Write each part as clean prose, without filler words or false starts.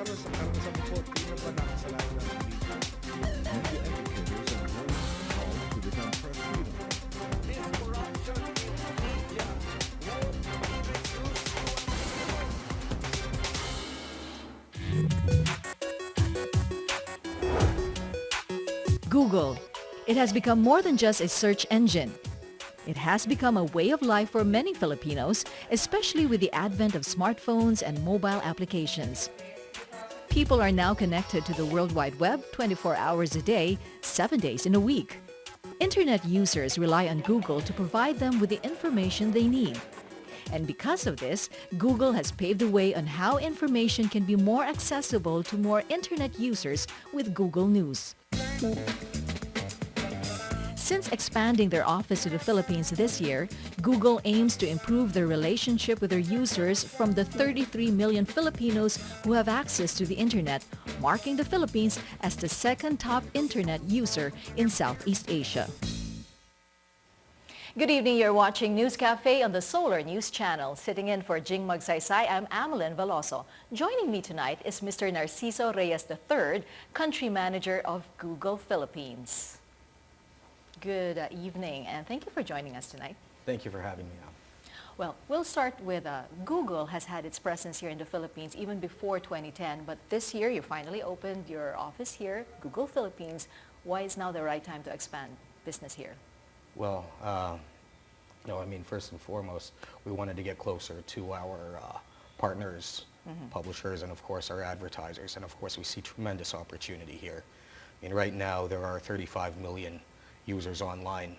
karanasan ko po, tingnan ba namin sa lahat ng dito? Media educators are warning calls to become press freedom. This corruption in media won't be reduced to Google. It has become more than just a search engine. It has become a way of life for many Filipinos, especially with the advent of smartphones and mobile applications. People are now connected to the World Wide Web 24 hours a day, 7 days in a week. Internet users rely on Google to provide them with the information they need. And because of this, Google has paved the way on how information can be more accessible to more internet users with Google News. Since expanding their office to the Philippines this year, Google aims to improve their relationship with their users from the 33 million Filipinos who have access to the internet, marking the Philippines as the second top internet user in Southeast Asia. Good evening. You're watching News Cafe on the Solar News Channel. Sitting in for Jing Magsaysay, I'm Amelin Veloso. Joining me tonight is Mr. Narciso Reyes III, Country Manager of Google Philippines. Good evening, and thank you for joining us tonight. Thank you for having me on. Well, we'll start with Google has had its presence here in the Philippines even before 2010, but this year you finally opened your office here, Google Philippines. Why is now the right time to expand business here? Well, first and foremost, we wanted to get closer to our partners, publishers, and of course our advertisers. And of course, we see tremendous opportunity here. Right now there are 35 million users online,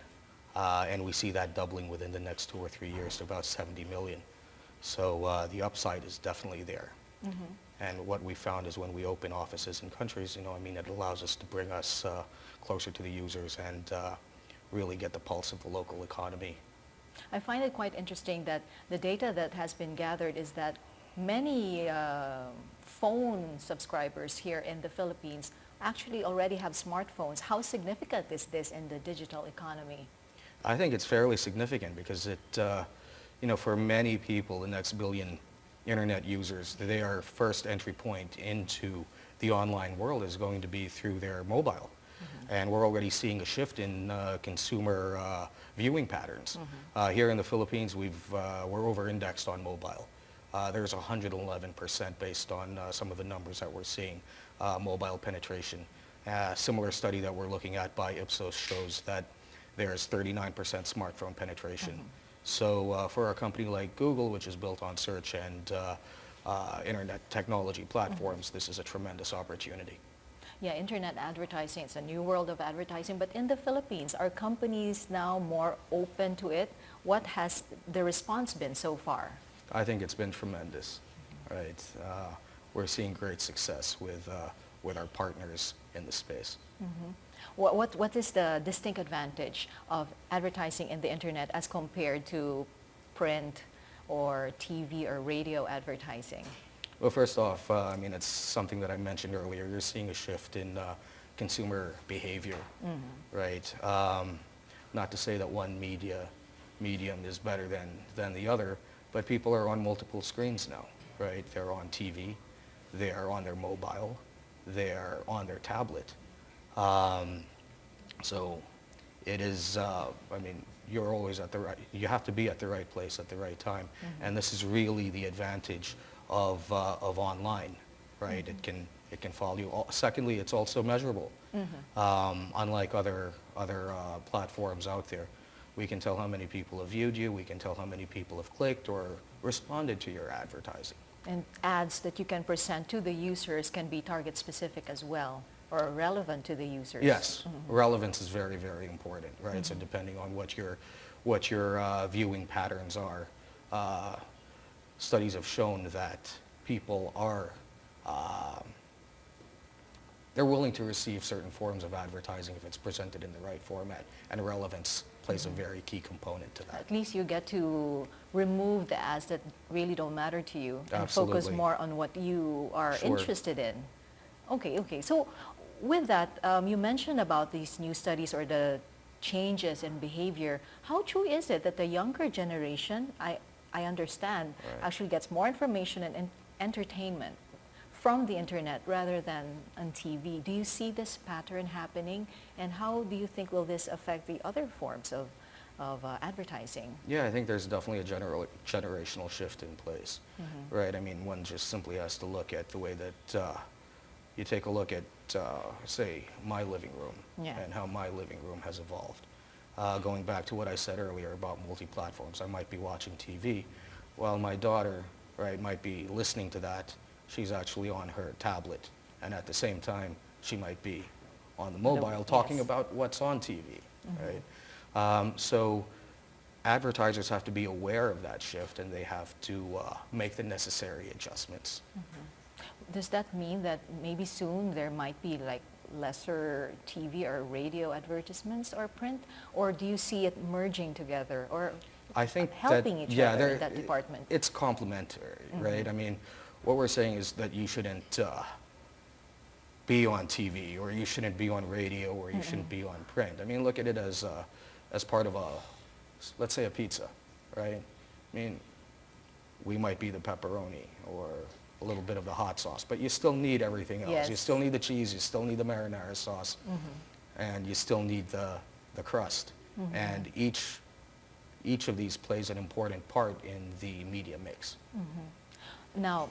and we see that doubling within the next 2 or 3 years to about 70 million. So the upside is definitely there. And what we found is when we open offices in countries, it allows us to bring us closer to the users and really get the pulse of the local economy. I find it quite interesting that the data that has been gathered is that many phone subscribers here in the Philippines actually already have smartphones. How significant is this in the digital economy? I think it's fairly significant because it, for many people, the next billion internet users, their first entry point into the online world is going to be through their mobile. And we're already seeing a shift in consumer viewing patterns. Here in the Philippines, we're over-indexed on mobile. There's 111% based on some of the numbers that we're seeing, mobile penetration. Similar study that we're looking at by Ipsos shows that there's 39% smartphone penetration. So for a company like Google, which is built on search and internet technology platforms, this is a tremendous opportunity. Yeah, internet advertising, it's a new world of advertising, but in the Philippines, are companies now more open to it? What has the response been so far? I think it's been tremendous, right? We're seeing great success with our partners in the space. What is the distinct advantage of advertising in the internet as compared to print or TV or radio advertising? Well, first off, it's something that I mentioned earlier. You're seeing a shift in consumer behavior, right? Not to say that one medium is better than the other, but people are on multiple screens now, right? They're on TV, they're on their mobile, they're on their tablet. So it is, you're always you have to be at the right place at the right time. And this is really the advantage of online, right? It can follow you. Secondly, it's also measurable. Unlike other platforms out there, we can tell how many people have viewed you. We can tell how many people have clicked or responded to your advertising. And ads that you can present to the users can be target specific as well, or relevant to the users. Yes, relevance is very, very important, right? So depending on what your viewing patterns are, studies have shown that people are they're willing to receive certain forms of advertising if it's presented in the right format, and relevance plays a very key component to that. At least you get to remove the ads that really don't matter to you and focus Absolutely. more on what you are Sure. interested in. Okay. So with that, you mentioned about these new studies or the changes in behavior. How true is it that the younger generation, I understand, Right. actually gets more information and entertainment from the internet rather than on TV. Do you see this pattern happening? And how do you think will this affect the other forms of advertising? Yeah, I think there's definitely a generational shift in place, right? I mean, one just simply has to look at the way that you take a look at, say, my living room Yeah. and how my living room has evolved. Going back to what I said earlier about multi-platforms, I might be watching TV while my daughter, right, might be listening to that. She's actually on her tablet, and at the same time, she might be on the mobile talking yes. about what's on TV, right? So advertisers have to be aware of that shift, and they have to make the necessary adjustments. Does that mean that maybe soon there might be like lesser TV or radio advertisements or print? Or do you see it merging together or I think helping that, each yeah, other in that department? It's complementary, right? I mean, what we're saying is that you shouldn't be on TV, or you shouldn't be on radio, or you shouldn't be on print. I mean, look at it as part of a, let's say, a pizza, right? I mean, we might be the pepperoni or a little bit of the hot sauce, but you still need everything else. You Yes. still need the cheese, you still need the marinara sauce, and you still need the crust. And each of these plays an important part in the media mix. Now,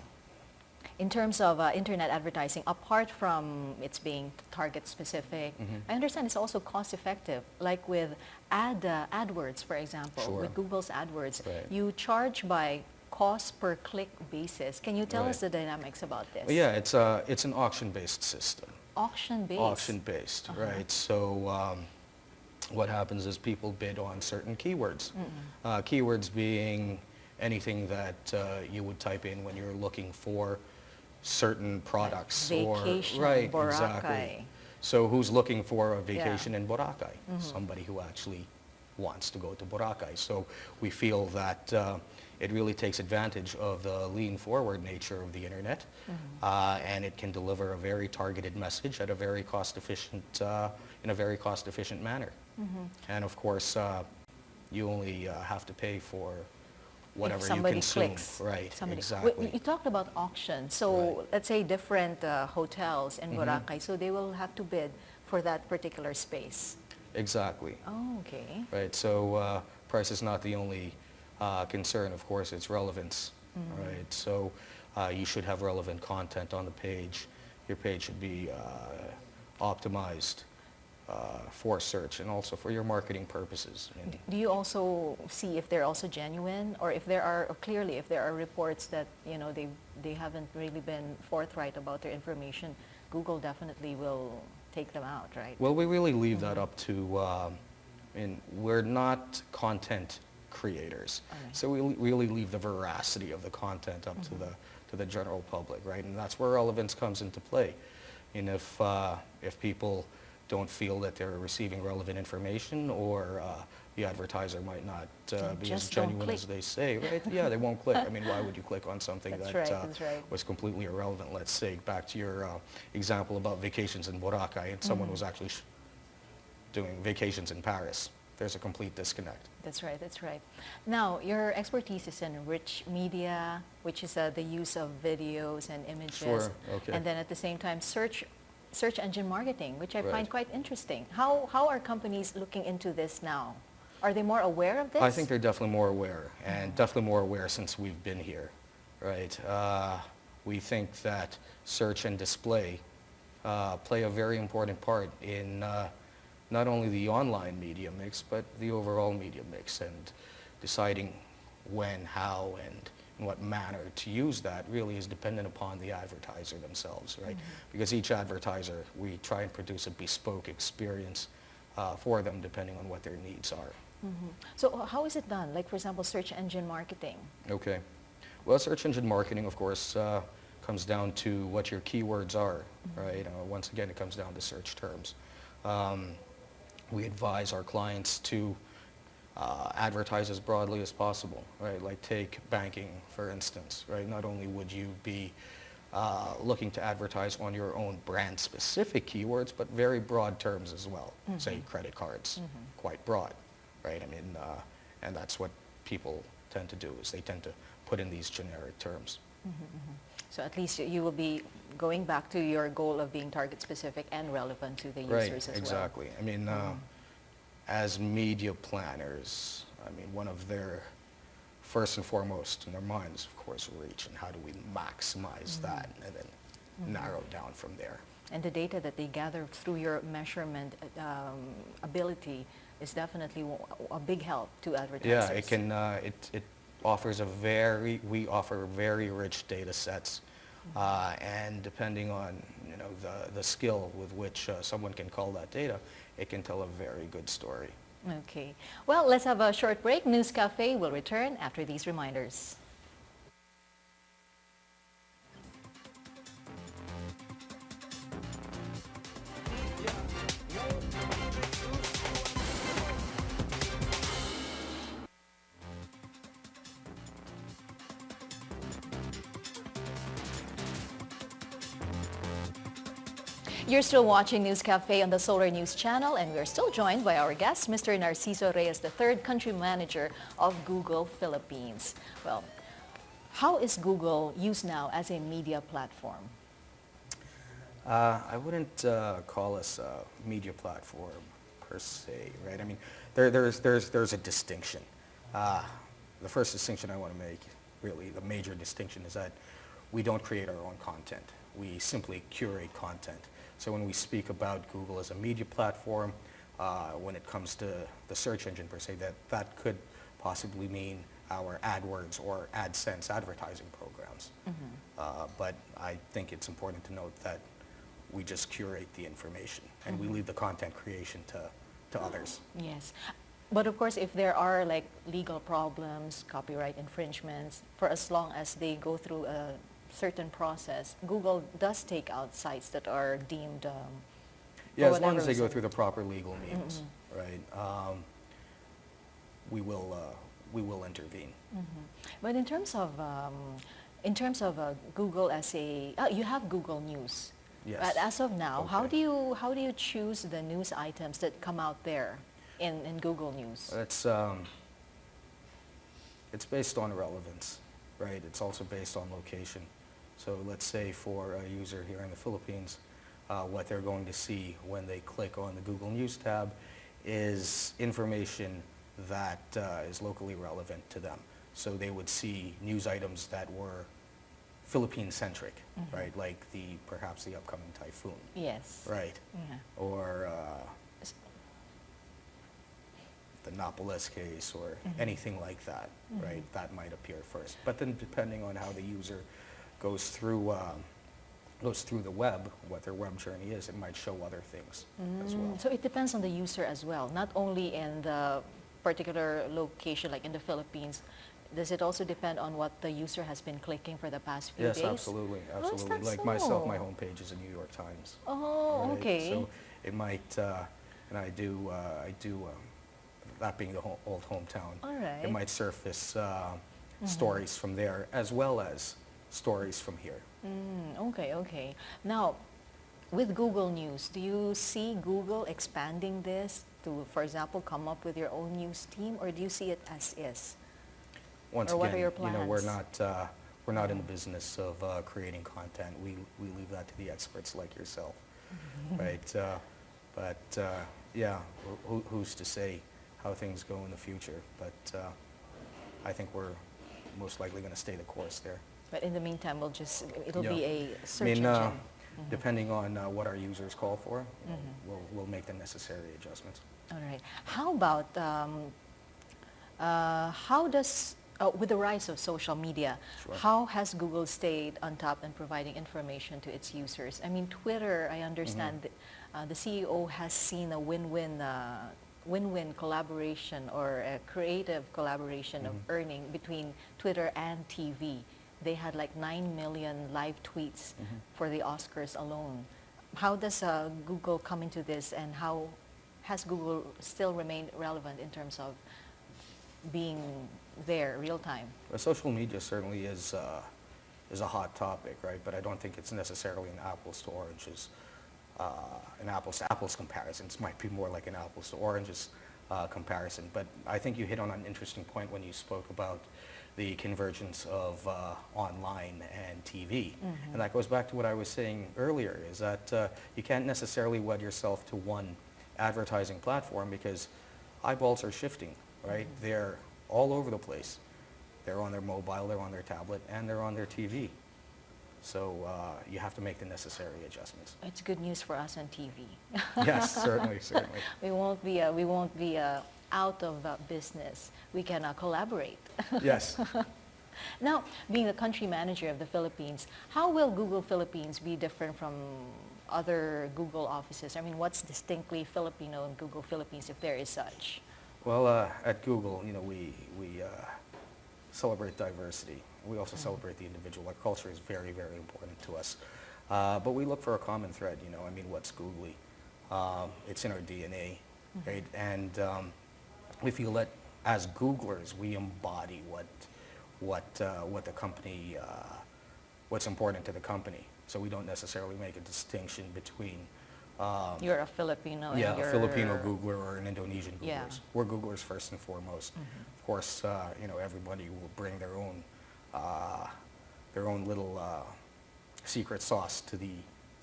in terms of internet advertising, apart from it's being target specific, I understand it's also cost effective. Like with AdWords, for example, Sure. with Google's AdWords, Right. you charge by cost per click basis. Can you tell Right. us the dynamics about this? Well, yeah, it's an auction-based system. Auction-based? Auction-based, right? So what happens is people bid on certain keywords. Keywords being anything that you would type in when you're looking for certain products. Vacation, right, Boracay. exactly. So who's looking for a vacation in Boracay? Somebody who actually wants to go to Boracay. So we feel that it really takes advantage of the lean-forward nature of the internet, and it can deliver a very targeted message at a very cost-efficient, in a very cost-efficient manner. And of course, you only have to pay for whatever If somebody you consume. clicks. Right, Somebody. exactly. You talked about auction. So Right. let's say different hotels in Boracay, so they will have to bid for that particular space. Exactly. Oh, okay. Right, so price is not the only concern, of course, it's relevance, right? So you should have relevant content on the page. Your page should be optimized for search and also for your marketing purposes. And Do you also see if they're also genuine, or if there are, or clearly if there are reports that, you know, they haven't really been forthright about their information, Google definitely will take them out, right? well, we really leave that up to, and we're not content creators. Alright. So we really leave the veracity of the content up to the general public, right? And that's where relevance comes into play. And if people don't feel that they're receiving relevant information, or the advertiser might not be as just don't genuine as click. they say, right? Yeah, they won't click. I mean, why would you click on something That's that right, that's right. was completely irrelevant? Let's say, back to your example about vacations in Boracay, and someone was actually doing vacations in Paris. There's a complete disconnect. That's right, that's right. Now, your expertise is in rich media, which is the use of videos and images. Sure, okay. And then at the same time, search engine marketing, which I find Right. quite interesting. How are companies looking into this now? Are they more aware of this? I think they're definitely more aware, and definitely more aware since we've been here, right? We think that search and display play a very important part in not only the online media mix, but the overall media mix, and deciding when, how, and in what manner to use that really is dependent upon the advertiser themselves, right? Because each advertiser, we try and produce a bespoke experience for them depending on what their needs are. So how is it done? Like, for example, search engine marketing. Okay. Well, search engine marketing, of course, comes down to what your keywords are, right? Once again, it comes down to search terms. We advise our clients to advertise as broadly as possible, right? Like, take banking, for instance, right? Not only would you be looking to advertise on your own brand-specific keywords, but very broad terms as well. Say credit cards, quite broad, right? I mean, and that's what people tend to do, is they tend to put in these generic terms. So at least you will be going back to your goal of being target specific and relevant to the Right, users as exactly. I mean, as media planners, I mean, one of their first and foremost in their minds, of course, reach, and how do we maximize that and then narrow down from there. well. And the data that they gather through your measurement ability is definitely a big help to advertisers. Yeah, it can, it offers we offer very rich data sets, and depending on, you know, the skill with which someone can call that data, it can tell a very good story. Okay. Well, let's have a short break. News Cafe will return after these reminders. Media, no You're still watching News Cafe on the Solar News Channel, and we're still joined by our guest, Mr. Narciso Reyes III, Country Manager of Google Philippines. Well, how is Google used now as a media platform? I wouldn't call us a media platform per se, right? I mean, there's a distinction. The first distinction I want to make, really, the major distinction, is that we don't create our own content. We simply curate content. So when we speak about Google as a media platform, when it comes to the search engine per se, that could possibly mean our AdWords or AdSense advertising programs. But I think it's important to note that we just curate the information and we leave the content creation to others. Yes. But of course, if there are like legal problems, copyright infringements, for as long as they go through a certain process, Google does take out sites that are deemed Yeah, for as long whatever as they go reason. through the proper legal means, right? We will intervene. But in terms of Google as a, you have Google News. Yes. But as of now, how Okay. do you choose the news items that come out there in Google News? It's based on relevance, right? It's also based on location. So let's say for a user here in the Philippines, what they're going to see when they click on the Google News tab is information that is locally relevant to them. So they would see news items that were Philippine-centric, right? Like perhaps the upcoming typhoon, Yes. right? Yeah. Or the Napoles case or anything like that, right? That might appear first. But then depending on how the user goes through the web, what their web journey is, it might show other things as well. So it depends on the user as well, not only in the particular location, like in the Philippines. Does it also depend on what the user has been clicking for the past few Yes, days? absolutely, Oh, is absolutely. that Like myself, so? my homepage is a New York Times. Oh, right? okay. So it might, and I do, that being the old hometown, All right. it might surface stories from there as well as stories from here. Okay, okay. Now, with Google News, do you see Google expanding this to, for example, come up with your own news team, or do you see it as is? Once Or what again, are your you know, we're plans? not in the business of creating content. We leave that to the experts like yourself, right? Yeah, who's to say how things go in the future? But I think we're most likely going to stay the course there. But in the meantime, it'll Yeah. be a I search mean, engine. depending on what our users call for, we'll make the necessary adjustments. All right. How about, with the rise of social media, Sure. how has Google stayed on top in providing information to its users? I mean, Twitter, I understand the CEO has seen a win-win collaboration or a creative collaboration of earning between Twitter and TV. They had like 9 million live tweets for the Oscars alone. How does Google come into this, and how has Google still remained relevant in terms of being there real time? Well, social media certainly is a hot topic, right? But I don't think it's necessarily an apples to oranges, an apples to apples comparison. It might be more like an apples to oranges comparison. But I think you hit on an interesting point when you spoke about the convergence of online and TV. And that goes back to what I was saying earlier, is that you can't necessarily wed yourself to one advertising platform because eyeballs are shifting, right? They're all over the place. They're on their mobile, they're on their tablet, and they're on their TV. So you have to make the necessary adjustments. It's good news for us on TV. Yes, certainly, certainly. We won't be out of business. We can collaborate. Yes. Now, being the country manager of the Philippines, how will Google Philippines be different from other Google offices? I mean, what's distinctly Filipino in Google Philippines, if there is such? Well, at Google, we celebrate diversity. We also celebrate the individual. Our culture is very, very important to us. But we look for a common thread, I mean, what's Googly? It's in our DNA, right? And we feel that as Googlers, we embody what the company, what's important to the company. So we don't necessarily make a distinction between You're a Filipino. yeah, and a you're Filipino Googler or an Indonesian Googlers. Yeah. We're Googlers first and foremost. Of course, everybody will bring their own little secret sauce to the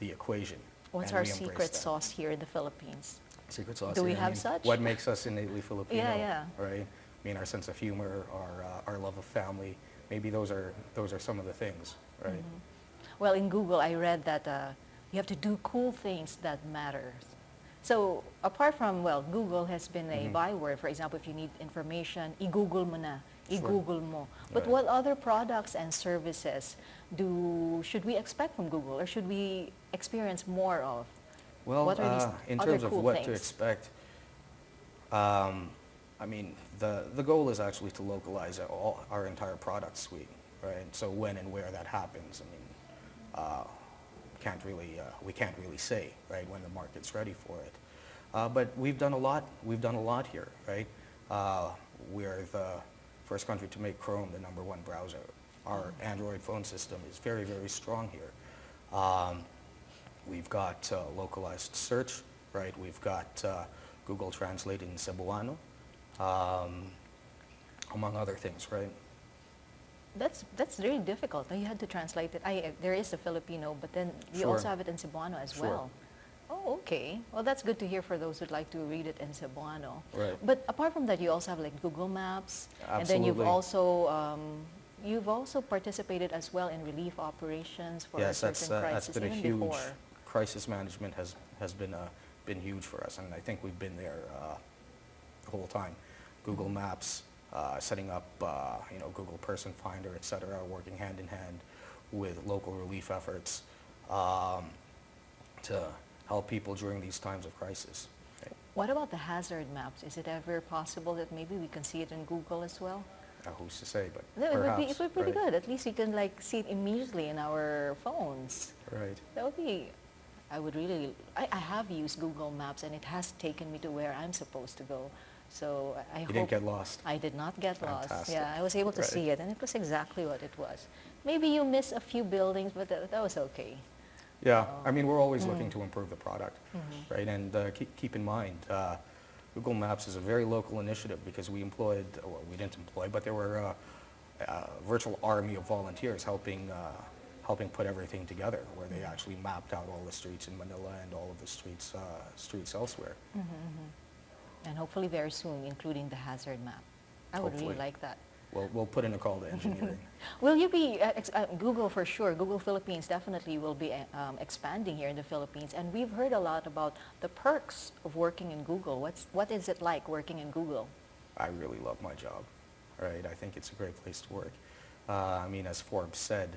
equation. What's and our we embrace secret that. sauce here in the Philippines? Secret sauce. Do we here, have such? What makes us innately Filipino? Yeah. Right. I mean, our sense of humor, our love of family. Maybe those are some of the things, right? Well, in Google, I read that you have to do cool things that matter. So, apart from, Google has been a byword. For example, if you need information, i-Google mo na. I-Google mo. But Right. what other products and services should we expect from Google, or should we experience more of? Well, What are these in other terms of cool what to things? expect, I mean, the goal is actually to localize our entire product suite, right? So when and where that happens, I mean, we can't really say, right, when the market's ready for it. But we've done a lot. We've done a lot here, right? We're the first country to make Chrome the #1 browser. Our Android phone system is very, very strong here. We've got localized search, right? We've got Google Translate in Cebuano, among other things, right? That's very difficult. You had to translate it. There is a Filipino, but then you Sure. also have it in Cebuano as Sure. well. Oh, okay. Well, that's good to hear for those who'd like to read it in Cebuano. Right. But apart from that, you also have like Google Maps, and then Absolutely. you've also participated as well in relief operations for a Yes, certain that's crisis been a even huge before. crisis management has been huge for us, and I think we've been there the whole time. Google Maps, setting up Google Person Finder, etc., working hand in hand with local relief efforts to help people during these times of crisis. Right? What about the hazard maps? Is it ever possible that maybe we can see it in Google as well? Who's to say, but No, perhaps. it would be pretty right? good. At least you can like see it immediately in our phones. Right. That would be, I have used Google Maps and it has taken me to where I'm supposed to go. So I hope. You didn't get lost. I did not get lost. Fantastic. Yeah, I was able to Right. see it and it was exactly what it was. Maybe you miss a few buildings, but that was okay. Yeah, I mean, we're always looking to improve the product, right? And keep in mind, Google Maps is a very local initiative because we didn't employ, but there were a virtual army of volunteers helping put everything together, where they actually mapped out all the streets in Manila and all of the streets elsewhere. And hopefully very soon, including the hazard map. I would really Hopefully. like that. We'll put in a call to engineering. Will you be, Google for sure, Google Philippines definitely will be expanding here in the Philippines. And we've heard a lot about the perks of working in Google. What is it like working in Google? I really love my job, right? I think it's a great place to work. I mean, as Forbes said,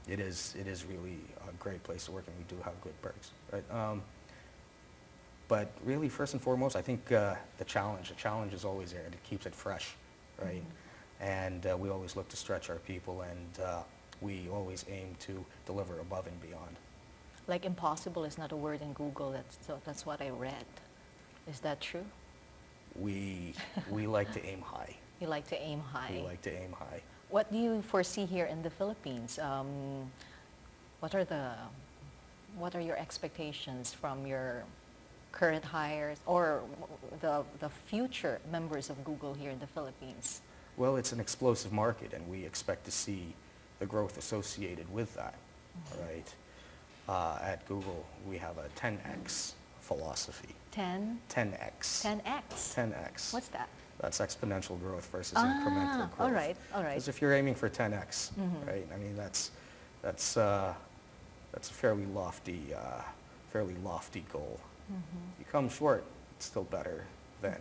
it is really a great place to work, and we do have good perks, right? But really, first and foremost, I think the challenge is always there, and it keeps it fresh, right? And we always look to stretch our people, and we always aim to deliver above and beyond. Like impossible is not a word in Google. That's what I read. Is that true? We like to aim high. You like to aim high. We like to aim high. What do you foresee here in the Philippines? What are your expectations from your current hires or the future members of Google here in the Philippines? Well, it's an explosive market, and we expect to see the growth associated with that, right? At Google, we have a 10x philosophy. 10x. 10x. 10x. What's that? That's exponential growth versus incremental growth. All right, all right. Because if you're aiming for 10x, right? I mean, that's a fairly lofty goal. If you come short, it's still better than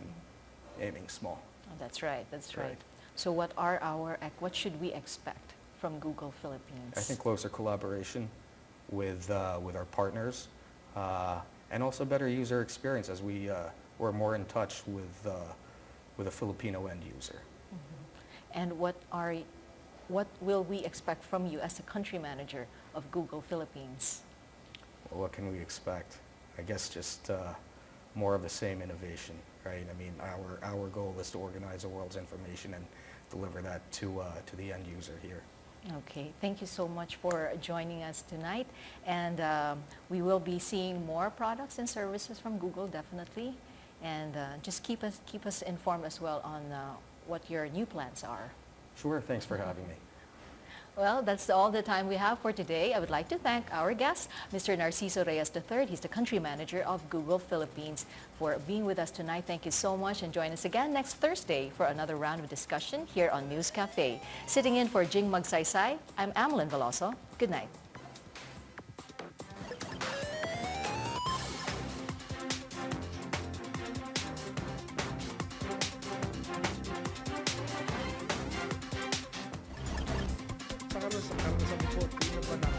aiming small. Oh, that's right, that's right. Right. So what should we expect from Google Philippines? I think closer collaboration with our partners, and also better user experience as we're more in touch with a Filipino end user. And what will we expect from you as the country manager of Google Philippines? Well, what can we expect? I guess just more of the same innovation, right? I mean, our goal is to organize the world's information and deliver that to the end user here. Okay, thank you so much for joining us tonight. And we will be seeing more products and services from Google, definitely. And just keep us informed as well on what your new plans are. Sure, thanks for having me. Well, that's all the time we have for today. I would like to thank our guest, Mr. Narciso Reyes III. He's the country manager of Google Philippines, for being with us tonight. Thank you so much, and join us again next Thursday for another round of discussion here on News Cafe. Sitting in for Jing Magsaysay, I'm Amelin Veloso. Good night. Sa karanasan ko, pinabana